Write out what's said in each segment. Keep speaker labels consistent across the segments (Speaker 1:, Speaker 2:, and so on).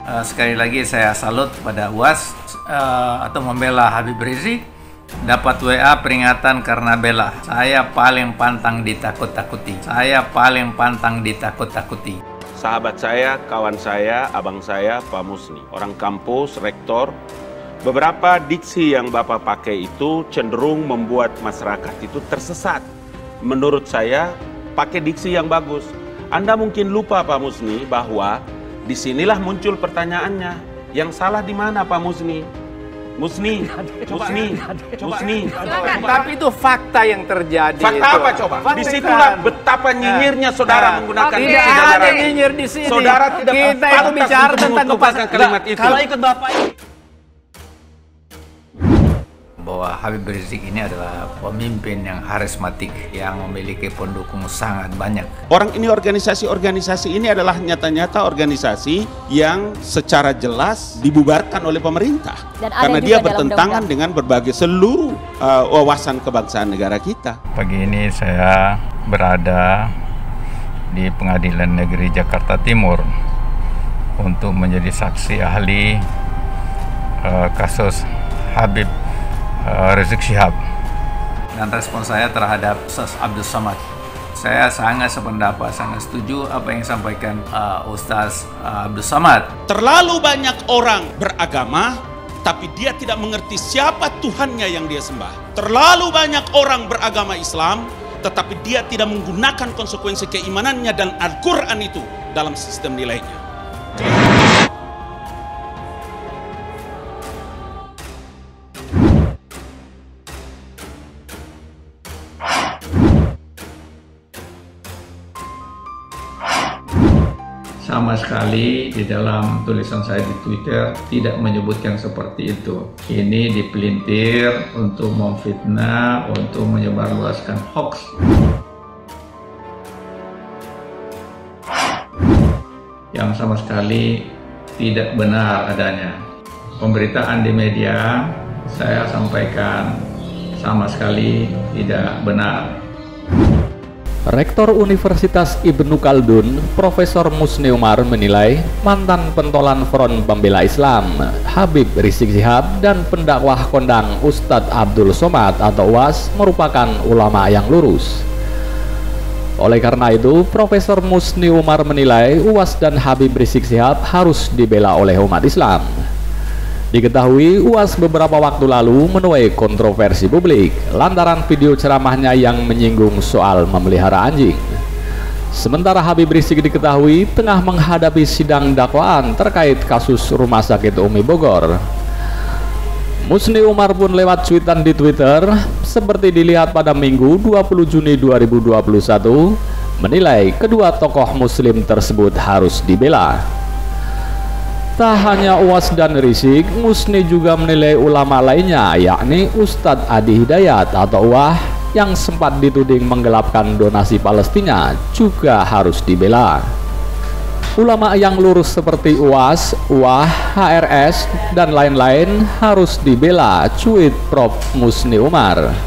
Speaker 1: Sekali lagi saya salut pada UAS atau membela Habib Rizik. Dapat WA peringatan karena bela. Saya paling pantang ditakut-takuti. Saya paling pantang ditakut-takuti.
Speaker 2: Sahabat saya, kawan saya, abang saya, Pak Musni, orang kampus, rektor. Beberapa diksi yang Bapak pakai itu cenderung membuat masyarakat itu tersesat. Menurut saya, pakai diksi yang bagus. Anda mungkin lupa Pak Musni bahwa disinilah muncul pertanyaannya. Yang salah di mana Pak Musni? Musni.
Speaker 3: Tapi itu fakta yang terjadi.
Speaker 2: Fakta apa coba? Disitulah betapa nyinyirnya saudara menggunakan
Speaker 3: tidak ada nyinyir di sini.
Speaker 2: Saudara tidak
Speaker 3: kita itu bicara tentang
Speaker 2: kalimat itu.
Speaker 3: Kalau ikut Bapak
Speaker 1: bahwa Habib Rizik ini adalah pemimpin yang karismatik yang memiliki pendukung sangat banyak.
Speaker 2: Orang ini organisasi ini adalah nyata-nyata organisasi yang secara jelas dibubarkan oleh pemerintah. Karena dia bertentangan dengan berbagai seluruh wawasan kebangsaan negara kita.
Speaker 4: Pagi ini saya berada di Pengadilan Negeri Jakarta Timur untuk menjadi saksi ahli kasus Habib Rizik Syihab.
Speaker 1: Dan respon saya terhadap Ustaz Abdul Somad, saya sangat sependapat, sangat setuju apa yang disampaikan Ustaz Abdul Somad.
Speaker 2: Terlalu banyak orang beragama, tapi dia tidak mengerti siapa Tuhannya yang dia sembah. Terlalu banyak orang beragama Islam, tetapi dia tidak menggunakan konsekuensi keimanannya dan Al-Quran itu dalam sistem nilainya.
Speaker 4: Sama sekali di dalam tulisan saya di Twitter tidak menyebutkan seperti itu. Ini dipelintir untuk memfitnah, untuk menyebarluaskan hoax. Yang sama sekali tidak benar adanya. Pemberitaan di media saya sampaikan sama sekali tidak benar.
Speaker 5: Rektor Universitas Ibnu Khaldun, Profesor Musni Umar menilai mantan pentolan Front Pembela Islam Habib Rizik Syihab dan pendakwah kondang Ustadz Abdul Somad atau UAS merupakan ulama yang lurus. Oleh karena itu, Profesor Musni Umar menilai UAS dan Habib Rizik Syihab harus dibela oleh umat Islam. Diketahui UAS beberapa waktu lalu menuai kontroversi publik lantaran video ceramahnya yang menyinggung soal memelihara anjing. Sementara Habib Rizik diketahui tengah menghadapi sidang dakwaan terkait kasus Rumah Sakit Umi Bogor. Musni Umar pun lewat cuitan di Twitter seperti dilihat pada Minggu 20 Juni 2021 menilai kedua tokoh muslim tersebut harus dibela. Tak hanya UAS dan Rizik, Musni juga menilai ulama lainnya yakni Ustadz Adi Hidayat atau UAH yang sempat dituding menggelapkan donasi Palestina juga harus dibela. Ulama yang lurus seperti UAS, UAH, HRS, dan lain-lain harus dibela, cuit Prof. Musni Umar.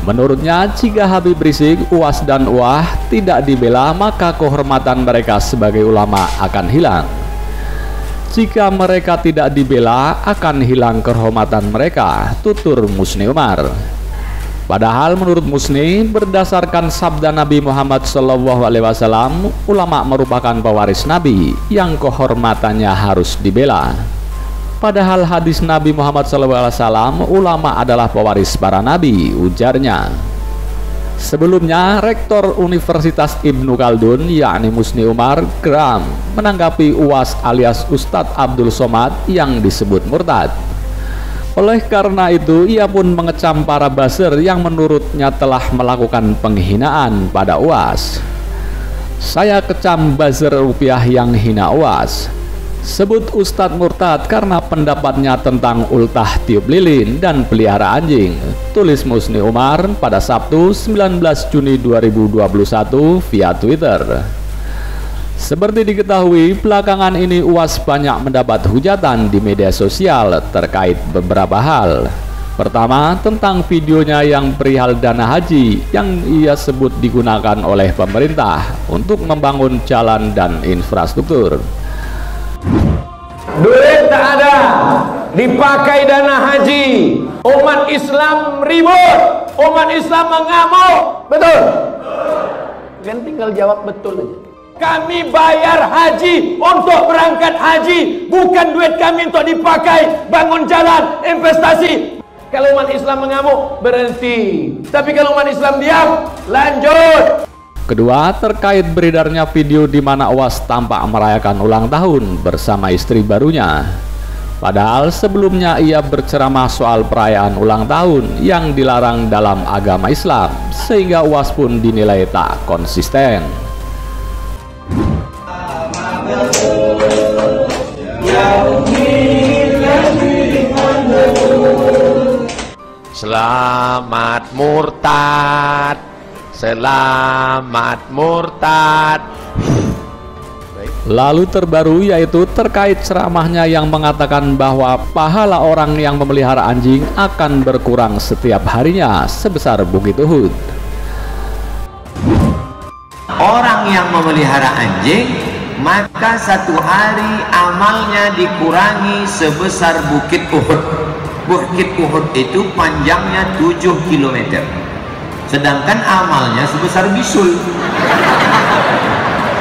Speaker 5: Menurutnya, jika Habib Rizik, UAS, dan UAH tidak dibela, maka kehormatan mereka sebagai ulama akan hilang. Jika mereka tidak dibela, akan hilang kehormatan mereka, tutur Musni Umar. Padahal menurut Musni, berdasarkan sabda Nabi Muhammad SAW, ulama merupakan pewaris Nabi yang kehormatannya harus dibela. Padahal hadis Nabi Muhammad SAW, ulama adalah pewaris para nabi, ujarnya. Sebelumnya, Rektor Universitas Ibnu Khaldun yakni Musni Umar geram menanggapi UAS alias Ustadz Abdul Somad yang disebut murtad. Oleh karena itu, ia pun mengecam para buzzer yang menurutnya telah melakukan penghinaan pada UAS. Saya kecam buzzer rupiah yang hina UAS. Sebut Ustadz murtad karena pendapatnya tentang ultah tiup lilin dan pelihara anjing, tulis Musni Umar pada Sabtu 19 Juni 2021 via Twitter. Seperti diketahui, belakangan ini UAS banyak mendapat hujatan di media sosial terkait beberapa hal. Pertama, tentang videonya yang perihal dana haji yang ia sebut digunakan oleh pemerintah untuk membangun jalan dan infrastruktur.
Speaker 6: dipakai dana haji, umat Islam ribut, umat Islam mengamuk, betul? Kan tinggal jawab betul aja. Kami bayar haji untuk berangkat haji, bukan duit kami untuk dipakai bangun jalan, investasi. Kalau umat Islam mengamuk, berhenti. Tapi kalau umat Islam diam, lanjut.
Speaker 5: Kedua, terkait beredarnya video di mana Uwas tampak merayakan ulang tahun bersama istri barunya. Padahal sebelumnya ia berceramah soal perayaan ulang tahun yang dilarang dalam agama Islam, sehingga Uwas pun dinilai tak konsisten.
Speaker 6: Selamat murtad, selamat murtad.
Speaker 5: Lalu terbaru yaitu terkait ceramahnya yang mengatakan bahwa pahala orang yang memelihara anjing akan berkurang setiap harinya sebesar Bukit Uhud.
Speaker 7: Orang yang memelihara anjing, maka satu hari amalnya dikurangi sebesar Bukit Uhud. Bukit Uhud itu panjangnya 7 km, sedangkan amalnya sebesar bisul.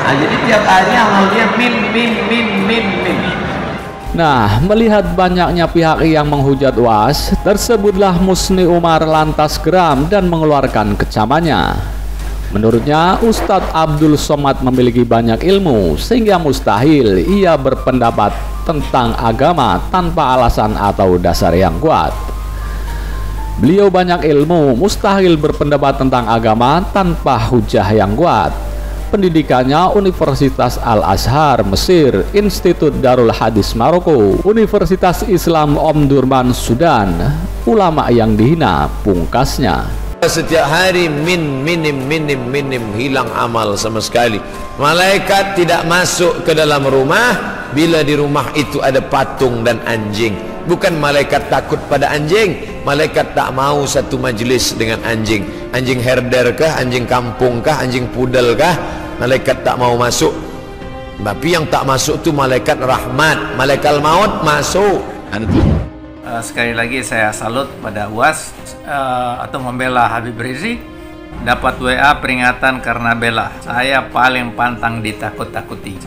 Speaker 7: Nah, jadi tiap hari amalnya min.
Speaker 5: Nah, melihat banyaknya pihak yang menghujat Uwas, tersebutlah Musni Umar lantas geram dan mengeluarkan kecamannya. Menurutnya, Ustadz Abdul Somad memiliki banyak ilmu, sehingga mustahil ia berpendapat tentang agama tanpa alasan atau dasar yang kuat. Beliau banyak ilmu, mustahil berpendapat tentang agama tanpa hujah yang kuat. Pendidikannya Universitas Al-Azhar Mesir, Institut Darul Hadis Maroko, Universitas Islam Omdurman Sudan. Ulama yang dihina pungkasnya.
Speaker 6: Setiap hari minim hilang amal sama sekali. Malaikat tidak masuk ke dalam rumah bila di rumah itu ada patung dan anjing. Bukan malaikat takut pada anjing, malaikat tak mau satu majlis dengan anjing. Anjing herder kah, anjing kampung kah, anjing pudel kah, malaikat tak mau masuk. Tapi yang tak masuk tu malaikat rahmat, malaikat maut masuk.
Speaker 1: Sekali lagi saya salut pada Uwas atau membela Habib Rizik. Dapat WA peringatan karena bela. Saya paling pantang ditakut-takuti.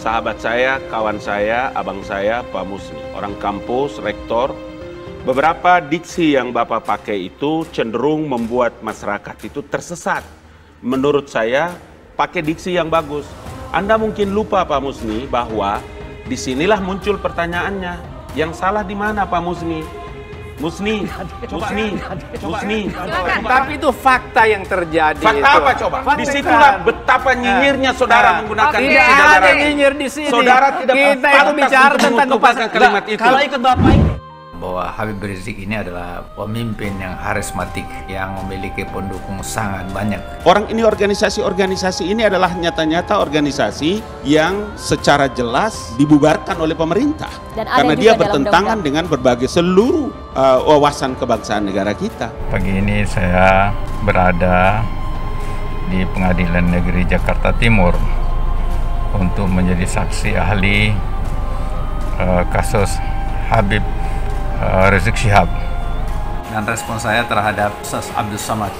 Speaker 2: Sahabat saya, kawan saya, abang saya, Pak Musni, orang kampus, rektor. Beberapa diksi yang Bapak pakai itu cenderung membuat masyarakat itu tersesat. Menurut saya, pakai diksi yang bagus. Anda mungkin lupa Pak Musni bahwa disinilah muncul pertanyaannya. Yang salah di mana Pak Musni? Musni.
Speaker 3: Tapi itu fakta yang terjadi.
Speaker 2: Fakta
Speaker 3: itu.
Speaker 2: apa coba?
Speaker 3: Fakta
Speaker 2: Disitulah betapa nyinyirnya saudara menggunakan
Speaker 3: tidak
Speaker 2: diksi
Speaker 3: ada
Speaker 2: saudara.
Speaker 3: nyinyir di sini.
Speaker 2: Saudara tidak
Speaker 3: kita itu
Speaker 2: pantas
Speaker 3: bicara
Speaker 2: untuk
Speaker 3: tentang
Speaker 2: mengungkapkan kalimat itu.
Speaker 3: Kalau ikut Bapak ini.
Speaker 1: Bahwa Habib Rizik ini adalah pemimpin yang karismatik yang memiliki pendukung sangat banyak.
Speaker 2: Orang ini organisasi ini adalah nyata-nyata organisasi yang secara jelas dibubarkan oleh pemerintah. Karena dia bertentangan dengan berbagai seluruh wawasan kebangsaan negara kita.
Speaker 4: Pagi ini saya berada di Pengadilan Negeri Jakarta Timur untuk menjadi saksi ahli kasus Habib Rizik Syihab.
Speaker 1: Dan respon saya terhadap Ustaz Abdul Somad,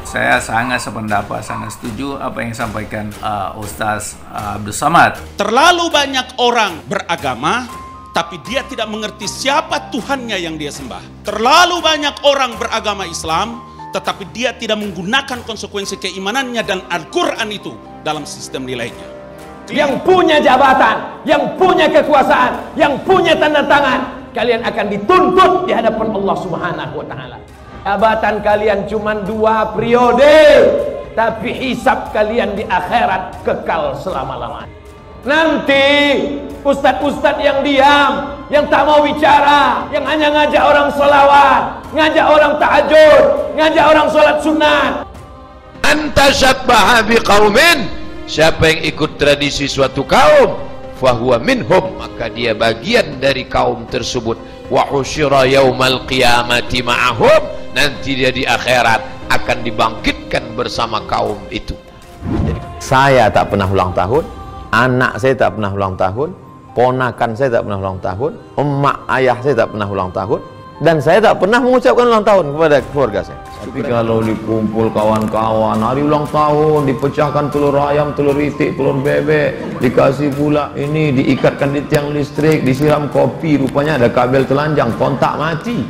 Speaker 1: saya sangat sependapat, sangat setuju apa yang disampaikan Ustaz Abdul Somad.
Speaker 8: Terlalu banyak orang beragama tapi dia tidak mengerti siapa Tuhannya yang dia sembah. Terlalu banyak orang beragama Islam tetapi dia tidak menggunakan konsekuensi keimanannya dan Al-Quran itu dalam sistem nilainya.
Speaker 6: Yang punya jabatan, yang punya kekuasaan, yang punya tanda tangan, kalian akan dituntut di hadapan Allah Subhanahu wa taala. Jabatan kalian cuma 2 periode, tapi hisab kalian di akhirat kekal selama-lamanya. Nanti ustadz-ustadz yang diam, yang tak mau bicara, yang hanya ngajak orang sholawat, ngajak orang tahajud, ngajak orang sholat sunat. Anta syabbaha biqaumin, siapa yang ikut tradisi suatu kaum, fahuwa minhum, maka dia bagian dari kaum tersebut. Wa husyira yaumal qiyamati ma'ahum, nanti dia di akhirat akan dibangkitkan bersama kaum itu. Saya tak pernah ulang tahun, anak saya tak pernah ulang tahun,
Speaker 9: ponakan saya tak pernah ulang tahun, emak ayah saya tak pernah ulang tahun, dan saya tak pernah mengucapkan ulang tahun kepada keluarga saya. Tapi kalau dikumpul kawan-kawan, hari ulang tahun, dipecahkan telur ayam, telur itik, telur bebek, dikasih pula ini, diikatkan di tiang listrik, disiram kopi, rupanya ada kabel telanjang, kontak mati.